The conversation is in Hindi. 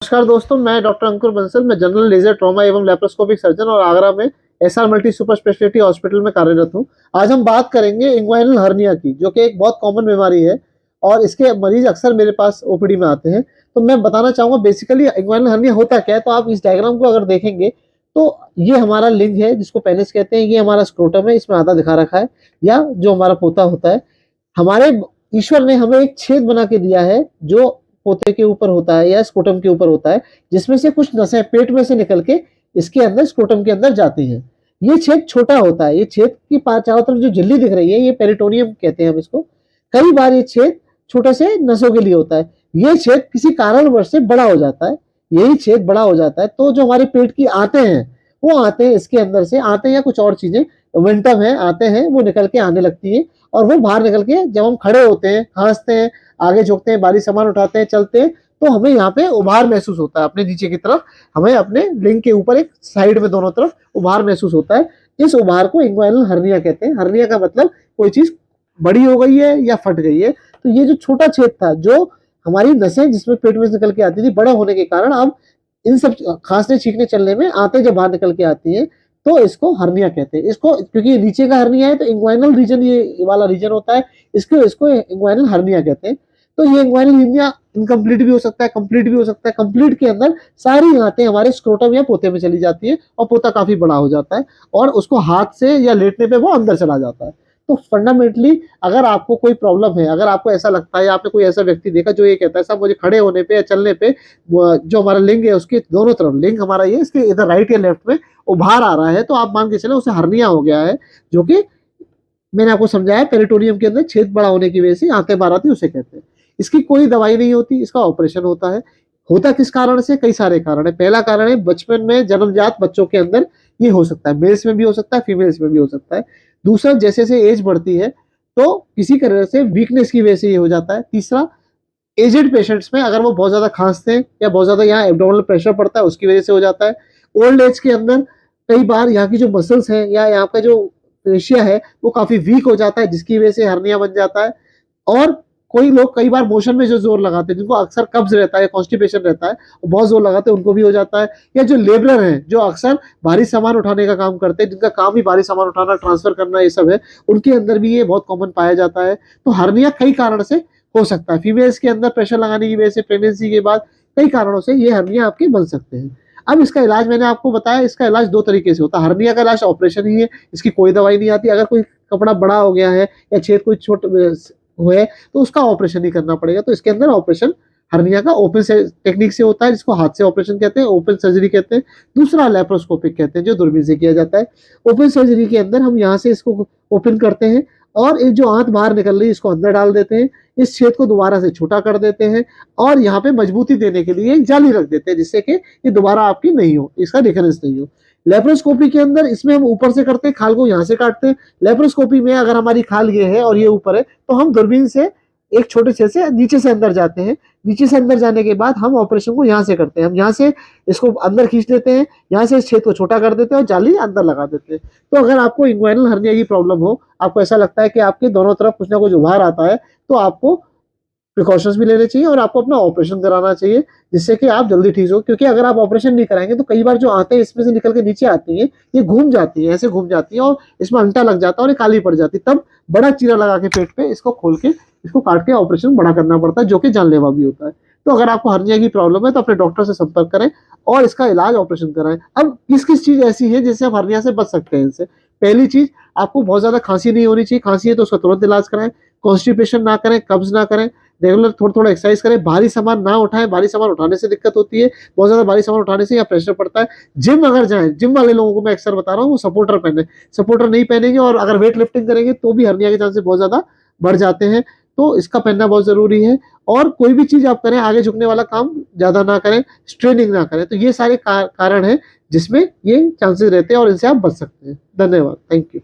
नमस्कार दोस्तों, मैं डॉक्टर अंकुर बंसल। मैं जनरल लेजर ट्रॉमा एवं लैप्रोस्कोपिक सर्जन और आगरा में SR multi super speciality hospital में कार्यरत हूं। आज हम बात करेंगे इंग्वाइनल हर्निया की, जो कि एक बहुत कॉमन बीमारी है और इसके मरीज अक्सर मेरे पास ओपीडी में आते हैं। तो मैं बताना चाहूंगा बेसिकली इंग्वाइनल हर्निया होता क्या है। तो आप इस डायग्राम को अगर देखेंगे तो ये हमारा लिंग है जिसको पेनिस कहते हैं, ये हमारा स्क्रोटम है, इसमें आधा दिखा रखा है, या जो हमारा पोता होता है। हमारे ईश्वर ने हमें एक छेद बना के दिया है जो पोते के ऊपर होता है या स्क्रोटम के ऊपर होता है, जिसमें से कुछ नसें पेट में से निकल के इसके अंदर स्क्रोटम के अंदर जाती हैं। ये छेद छोटा होता है। ये छेद की चारों तरफ जो झिल्ली दिख रही है, ये पेरिटोनियम कहते हैं हम इसको। कई बार ये छेद छोटे से नसों के लिए होता है। ये छेद किसी कारणवश से बड़ा हो जाता है। यही छेद बड़ा हो जाता है तो जो हमारे पेट की आते हैं वो आते हैं, इसके अंदर से आते हैं या कुछ और चीजें विंटम है आते हैं, वो निकल के आने लगती है और वो बाहर निकल के जब हम खड़े होते हैं, खांसते हैं, आगे झुकते हैं, भारी सामान उठाते हैं, चलते हैं, तो हमें यहाँ पे उभार महसूस होता है अपने नीचे की तरफ। हमें अपने लिंग के ऊपर एक साइड में दोनों तरफ उभार महसूस होता है। इस उभार को इंग्वाइनल हर्निया कहते हैं। हर्निया का मतलब कोई चीज बड़ी हो गई है या फट गई है। तो ये जो छोटा छेद था, जो हमारी नसें जिसमें पेट में से निकल के आती थी, बड़ा होने के कारण अब इन सब खांसने छींकने चलने में आते जब बाहर निकल के आती है तो इसको हर्निया कहते हैं। इसको क्योंकि नीचे का हर्निया है तो इंग्वाइनल रीजन ये वाला रीजन होता है, इसको इसको इंग्वाइनल हर्निया कहते हैं। तो ये इंग्वाइनल हर्निया इनकम्प्लीट भी हो सकता है, कंप्लीट भी हो सकता है। कंप्लीट के अंदर सारी आंतें हमारे स्क्रोटम या पोते में चली जाती है और पोता काफी बड़ा हो जाता है और उसको हाथ से या लेटने पे वो अंदर चला जाता है। तो फंडामेंटली अगर आपको कोई प्रॉब्लम है, अगर आपको ऐसा लगता है, आपने कोई ऐसा व्यक्ति देखा जो ये कहता है साहब मुझे खड़े होने पे या चलने पे जो हमारा लिंग है उसके दोनों तरफ, लिंग हमारा ये इसके इधर राइट या लेफ्ट में उभार आ रहा है, तो आप मान के चले उसे हर्निया हो गया है, जो कि मैंने आपको समझाया पेरिटोनियम के अंदर छेद बड़ा होने की वजह से आंतें बाहर आती, उसे कहते हैं। इसकी कोई दवाई नहीं होती, इसका ऑपरेशन होता है। होता किस कारण से? कई सारे कारण है। पहला कारण है बचपन में जन्मजात बच्चों के अंदर ये हो सकता है, मेल्स में भी हो सकता है, फीमेल्स में भी हो सकता है। दूसरा, जैसे जैसे एज बढ़ती है तो किसी तरह से वीकनेस की वजह से ये हो जाता है। तीसरा, एजेड पेशेंट्स में अगर वो बहुत ज्यादा खांसते हैं या बहुत ज्यादा यहाँ एब्डोमिनल प्रेशर पड़ता है उसकी वजह से हो जाता है। ओल्ड एज के अंदर कई बार यहाँ की जो मसल्स हैं या यहाँ का जो एशिया है वो काफी वीक हो जाता है, जिसकी वजह से हर्निया बन जाता है। और कोई लोग कई बार मोशन में जो जोर लगाते हैं, जिनको अक्सर कब्ज रहता है, कॉन्स्टिपेशन रहता है, वो बहुत जोर लगाते हैं, उनको भी हो जाता है। या जो लेबरर हैं जो अक्सर भारी सामान उठाने का काम करते हैं, जिनका काम ही भारी सामान उठाना, ट्रांसफर करना, ये सब है, उनके अंदर भी ये बहुत कॉमन पाया जाता है। तो हर्निया कई कारण से हो सकता है। फीमेल्स के अंदर प्रेशर लगाने की वजह से, प्रेगनेंसी के बाद कई कारणों से ये हर्निया आपके बन सकते हैं। अब इसका इलाज मैंने आपको बताया, इसका इलाज दो तरीके से होता है। हर्निया का इलाज ऑपरेशन ही है, इसकी कोई दवाई नहीं आती। अगर कोई कपड़ा बड़ा हो गया है या छेद कोई छोटे हुए तो उसका ऑपरेशन ही करना पड़ेगा। तो इसके अंदर ऑपरेशन हर्निया का ओपन टेक्निक से होता है, जिसको हाथ से ऑपरेशन कहते हैं, ओपन सर्जरी कहते हैं। दूसरा लैप्रोस्कोपिक कहते हैं, जो दूरबीन से किया जाता है। ओपन सर्जरी के अंदर हम यहाँ से इसको ओपन करते हैं और एक जो आंत बाहर निकल रही है इसको अंदर डाल देते हैं, इस छेद को दोबारा से छोटा कर देते हैं और यहाँ पे मजबूती देने के लिए एक जाली रख देते हैं, जिससे कि ये दोबारा आपकी नहीं हो, इसका रिकरेंस नहीं हो। लेप्रोस्कोपी के अंदर इसमें हम ऊपर से करते हैं, खाल को यहाँ से काटते हैं। लेप्रोस्कोपी में अगर हमारी खाल ये है और ये ऊपर है तो हम दूरबीन से एक छोटे छेद से नीचे से अंदर जाते हैं। नीचे से अंदर जाने के बाद हम ऑपरेशन को यहाँ से करते हैं। हम यहाँ से इसको अंदर खींच लेते हैं, यहाँ से इस छेद को छोटा कर देते हैं और जाली अंदर लगा देते हैं। तो अगर आपको इंग्वाइनल हर्निया की प्रॉब्लम हो, आपको ऐसा लगता है कि आपके दोनों तरफ कुछ ना कुछ उभार आता है, तो आपको प्रिकॉशंस भी लेने चाहिए और आपको अपना ऑपरेशन कराना चाहिए, जिससे कि आप जल्दी ठीक हो। क्योंकि अगर आप ऑपरेशन नहीं कराएंगे तो कई बार जो आते हैं इसमें से निकल के नीचे आती है, ये घूम जाती है, ऐसे घूम जाती है और इसमें अंटा लग जाता है और ये काली पड़ जाती है। तब बड़ा चीरा लगा के पेट पे इसको खोल के इसको काट के ऑपरेशन बड़ा करना पड़ता है, जो कि जानलेवा भी होता है। तो अगर आपको हर्निया की प्रॉब्लम है तो अपने डॉक्टर से संपर्क करें और इसका इलाज ऑपरेशन कराएं। अब किस किस चीज ऐसी है जिससे आप हर्निया से बच सकते हैं इनसे? पहली चीज, आपको बहुत ज्यादा खांसी नहीं होनी चाहिए। खांसी है तो उसका तुरंत इलाज कराएं। कॉन्स्टिपेशन ना करें, कब्ज ना करें, रेगुलर थोड़ा थोड़ा एक्सरसाइज करें, भारी सामान ना उठाएं। भारी सामान उठाने से दिक्कत होती है, बहुत ज्यादा भारी सामान उठाने से या प्रेशर पड़ता है। जिम अगर जाएं, जिम वाले लोगों को मैं अक्सर बता रहा हूँ वो सपोर्टर पहने। सपोर्टर नहीं पहनेंगे और अगर वेट लिफ्टिंग करेंगे तो भी हर्निया के चांसेस बहुत ज्यादा बढ़ जाते हैं। तो इसका पहनना बहुत जरूरी है। और कोई भी चीज आप करें, आगे झुकने वाला काम ज्यादा ना करें, स्ट्रेनिंग ना करें। तो ये सारे कारण हैं जिसमें ये चांसेस रहते हैं और इनसे आप बच सकते हैं। धन्यवाद, थैंक यू।